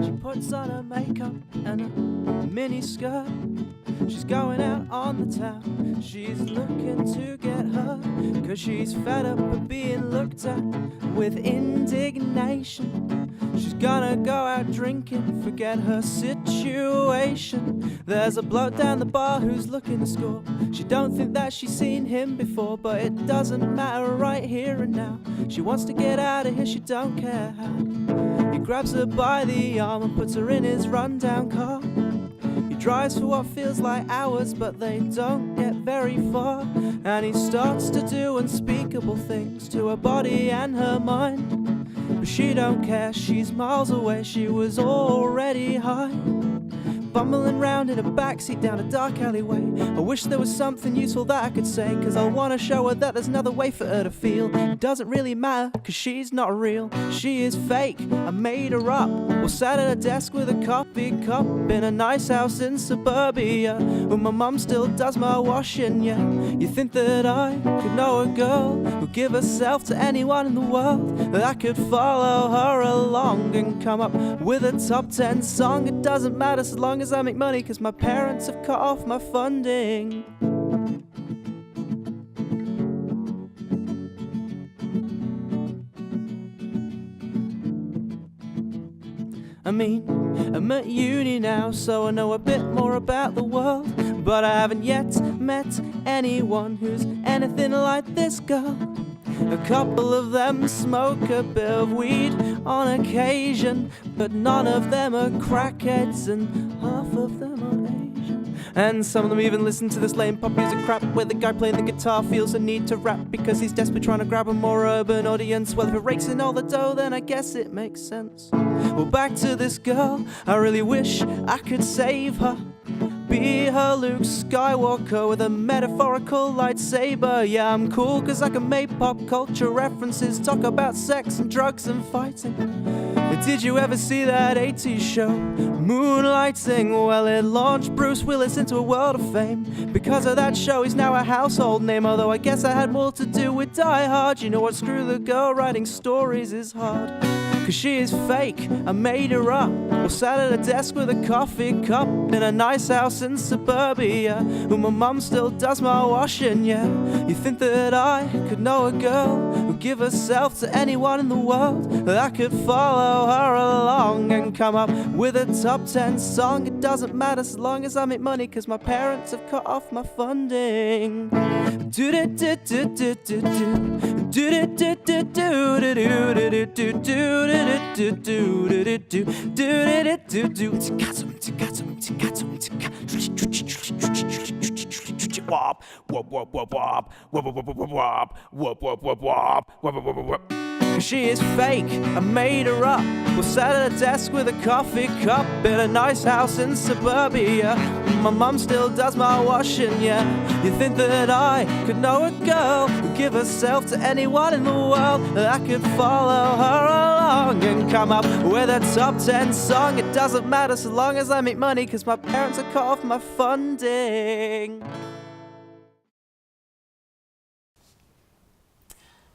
She puts on her makeup and a mini skirt. She's going out on the town. She's looking to get her, 'cause she's fed up of being looked at with indignation. She's gonna go out drinking, forget her situation. There's a bloke down the bar who's looking to score. She don't think that she's seen him before, but it doesn't matter right here and now. She wants to get out of here, she don't care how. He grabs her by the arm and puts her in his rundown car. He drives for what feels like hours, but they don't get very far. And he starts to do unspeakable things to her body and her mind. But she don't care, she's miles away, she was already high. Bumbling round in a backseat down a dark alleyway. I wish there was something useful that I could say, 'cause I wanna show her that there's another way for her to feel. It doesn't really matter, 'cause she's not real. She is fake, I made her up. Or sat at a desk with a coffee cup in a nice house in suburbia, where my mum still does my washing, yeah. You think that I could know a girl who'd give herself to anyone in the world, that I could follow her along and come up with a top 10 song? It doesn't matter so long as I make money, 'cause my parents have cut off my funding. I mean, I'm at uni now, so I know a bit more about the world, but I haven't yet met anyone who's anything like this girl. A couple of them smoke a bit of weed on occasion, but none of them are crackheads and half of them are Asian. And some of them even listen to this lame pop music crap, where the guy playing the guitar feels the need to rap because he's desperately trying to grab a more urban audience. Well, if it rakes in all the dough, then I guess it makes sense. Well, back to this girl, I really wish I could save her. Be her Luke Skywalker with a metaphorical lightsaber. Yeah, I'm cool 'cause I can make pop culture references, talk about sex and drugs and fighting. Did you ever see that 80s show, Moonlighting? Well, it launched Bruce Willis into a world of fame. Because of that show, he's now a household name, although I guess I had more to do with Die Hard. You know what, screw the girl, writing stories is hard. 'Cause she is fake, I made her up. Or sat at a desk with a coffee cup in a nice house in suburbia, where my mum still does my washing, yeah. You think that I could know a girl who'd give herself to anyone in the world, that I could follow her along and come up with a top 10 song? It doesn't matter so long as I make money, 'cause my parents have cut off my funding. She is fake, I made her up. We're sat at a desk with a coffee cup in a nice house in suburbia. My mum still does my washing, yeah. You think that I could know a girl who'd give herself to anyone in the world, that I could follow her along and come up with a top 10 song? It doesn't matter so long as I make money, 'cause my parents have cut off my funding.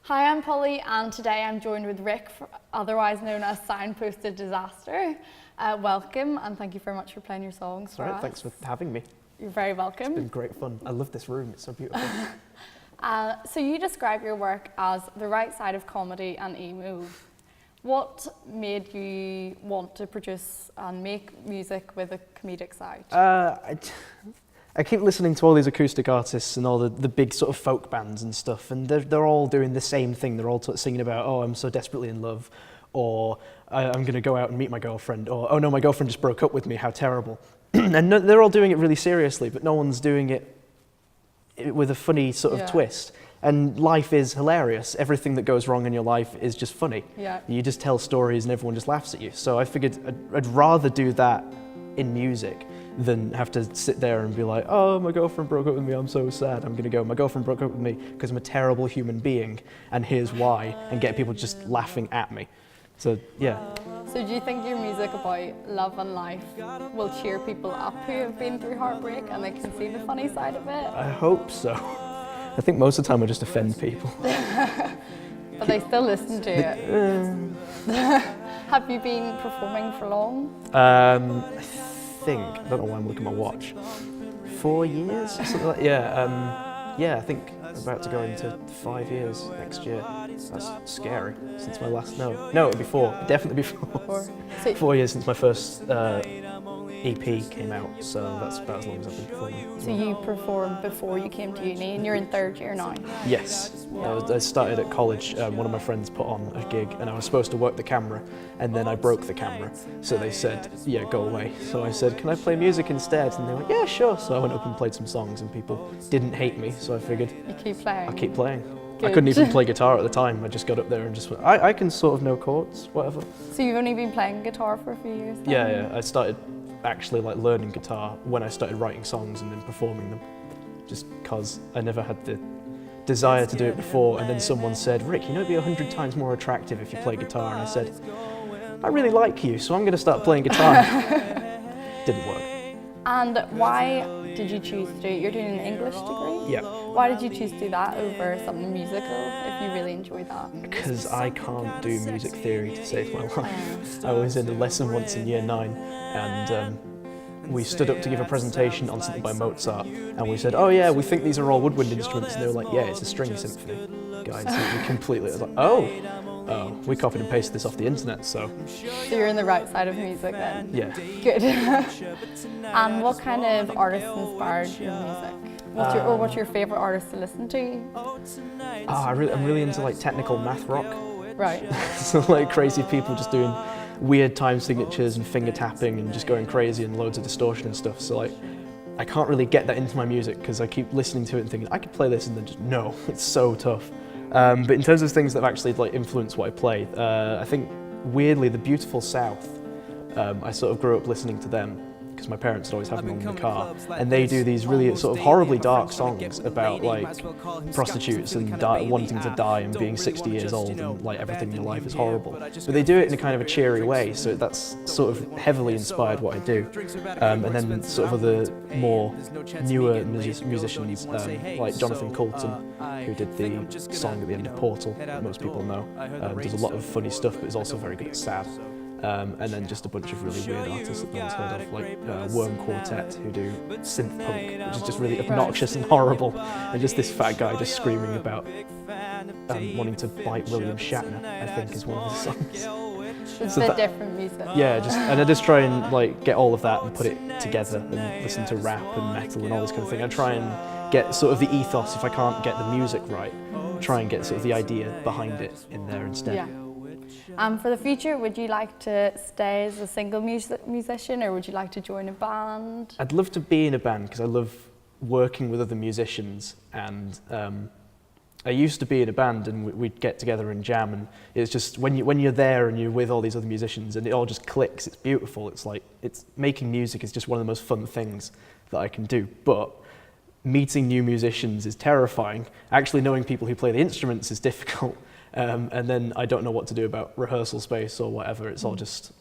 Hi, I'm Polly, and today I'm joined with Rick, otherwise known as Signposted Disaster. Welcome, and thank you very much for playing your songs for us. Thanks for having me. You're very welcome. It's been great fun. I love this room, it's so beautiful. So you describe your work as the right side of comedy and emo. What made you want to produce and make music with a comedic side? I keep listening to all these acoustic artists and all the big sort of folk bands and stuff, and they're all doing the same thing. They're all singing about, oh, I'm so desperately in love, or I'm going to go out and meet my girlfriend, or oh no, my girlfriend just broke up with me, how terrible. And they're all doing it really seriously, but no one's doing it with a funny sort of twist. And life is hilarious. Everything that goes wrong in your life is just funny. Yeah. You just tell stories and everyone just laughs at you. So I figured I'd rather do that in music than have to sit there and be like, oh, my girlfriend broke up with me, I'm so sad. I'm gonna go, my girlfriend broke up with me because I'm a terrible human being, and here's why, and get people just laughing at me. So yeah. So do you think your music about love and life will cheer people up who have been through heartbreak and they can see the funny side of it? I hope so. I think most of the time I just offend people. But they still listen to it. Have you been performing for long? I think, I don't know why I'm looking at my watch, 4 years? Something like, yeah, I think I'm about to go into 5 years next year. That's scary, since my last, no, before, definitely before. So 4 years since my first EP came out, so that's about as long as I've been performing. So you performed before you came to uni and you're in 3rd year now? Yes, I started at college, one of my friends put on a gig and I was supposed to work the camera and then I broke the camera, so they said, yeah, go away. So I said, can I play music instead? And they went, yeah, sure. So I went up and played some songs and people didn't hate me, so I figured You keep playing? I'll keep playing. Good. I couldn't even play guitar at the time, I just got up there and just went, I can sort of know chords, whatever. So you've only been playing guitar for a few years then? Yeah, I started actually like learning guitar when I started writing songs and then performing them, just because I never had the desire to do it before. And then someone said, Rick, you know, it'd be 100 times more attractive if you play guitar. And I said, I really like you, so I'm going to start playing guitar. Didn't work. And why did you choose to do it? You're doing an English degree? Yeah. Why did you choose to do that over something musical if you really enjoy that? Because I can't do music theory to save my life. I was in a lesson once in year 9 and we stood up to give a presentation on something by Mozart and we said, oh yeah, we think these are all woodwind instruments, and they were like, yeah, it's a string symphony. Guys, we completely, I was like, oh, we copied and pasted this off the internet, so. So you're in the right side of music then? Yeah. Good. And what kind of artists inspired your music? What's your favourite artist to listen to? I'm really into like technical math rock. Right. So like crazy people just doing weird time signatures and finger tapping and just going crazy and loads of distortion and stuff. So like, I can't really get that into my music because I keep listening to it and thinking, I could play this, and then just, no, it's so tough. But in terms of things that have actually like influenced what I play, I think weirdly the Beautiful South, I sort of grew up listening to them because my parents would always have them on in the car, and they do these really sort of horribly dark songs about like prostitutes and wanting to die and being 60 years old and like everything in your life is horrible. But they do it in a kind of a cheery way, so that's sort of heavily inspired what I do. And then sort of the more newer musicians like Jonathan Coulton, who did the song at the end of Portal that most people know. Does a lot of funny stuff, but is also very good at sad. And then just a bunch of really weird artists that no one's heard of, like Worm Quartet, who do synth punk, which is just really obnoxious and horrible, and just this fat guy just screaming about wanting to bite William Shatner, I think is one of the songs. It's a different music. Yeah, and I just try and like get all of that and put it together and listen to rap and metal and all this kind of thing. I try and get sort of the ethos, if I can't get the music right, try and get sort of the idea behind it in there instead. Yeah. For the future, would you like to stay as a single musician, or would you like to join a band? I'd love to be in a band because I love working with other musicians, and I used to be in a band and we'd get together and jam, and it's just when you're there and you're with all these other musicians and it all just clicks, it's beautiful. It's like, making music is just one of the most fun things that I can do, but meeting new musicians is terrifying. Actually knowing people who play the instruments is difficult. And then I don't know what to do about rehearsal space or whatever. It's all just...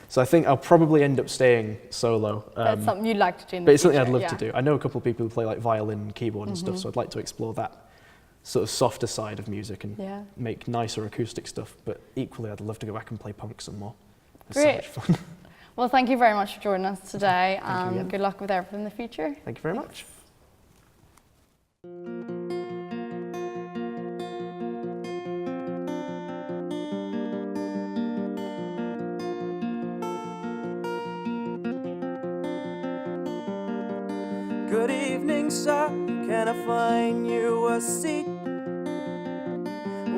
So I think I'll probably end up staying solo. That's something you'd like to do in the But it's future, something I'd love to do. I know a couple of people who play like violin and keyboard and stuff, so I'd like to explore that sort of softer side of music and make nicer acoustic stuff. But equally, I'd love to go back and play punk some more. It's Great. so much fun. Well, thank you very much for joining us today, and good luck with everything in the future. Thank you very much. Good evening, sir. Can I find you a seat?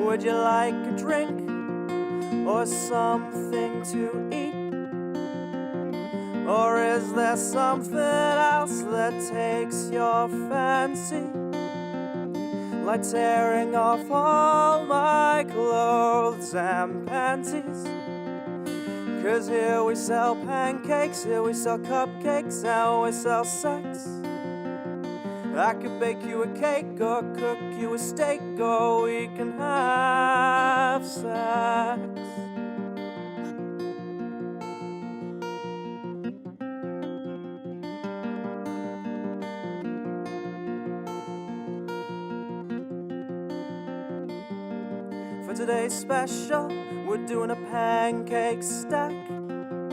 Would you like a drink or something to eat? Or is there something else that takes your fancy? Like tearing off all my clothes and panties? 'Cause here we sell pancakes, here we sell cupcakes, and we sell sex. I could bake you a cake or cook you a steak, or we can have sex. For today's special, we're doing a pancake stack. And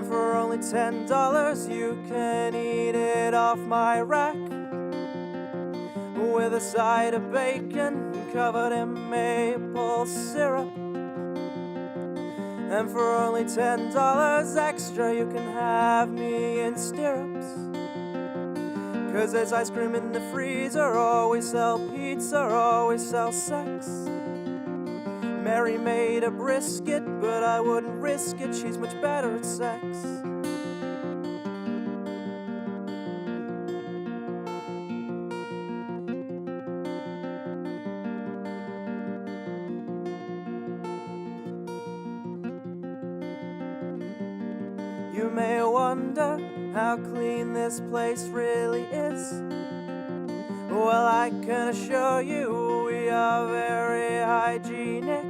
for only $10, you can eat it off my rack. With a side of bacon covered in maple syrup. And for only $10 extra, you can have me in stirrups. 'Cause there's ice cream in the freezer, or we sell pizza, or we sell sex. Mary made a brisket, but I wouldn't risk it, she's much better at sex. You may wonder how clean this place really is. Well, I can assure you we are very hygienic.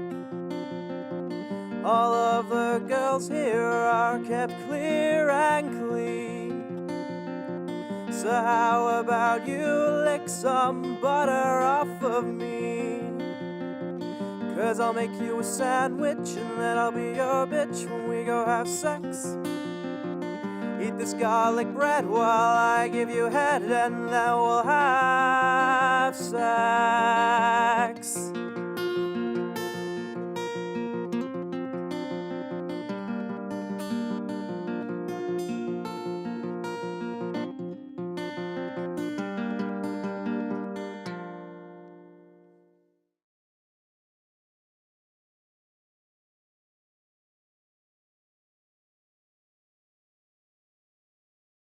All of the girls here are kept clear and clean. So how about you lick some butter off of me? 'Cause I'll make you a sandwich and then I'll be your bitch when we go have sex. Eat this garlic bread while I give you head, and then we'll have sex.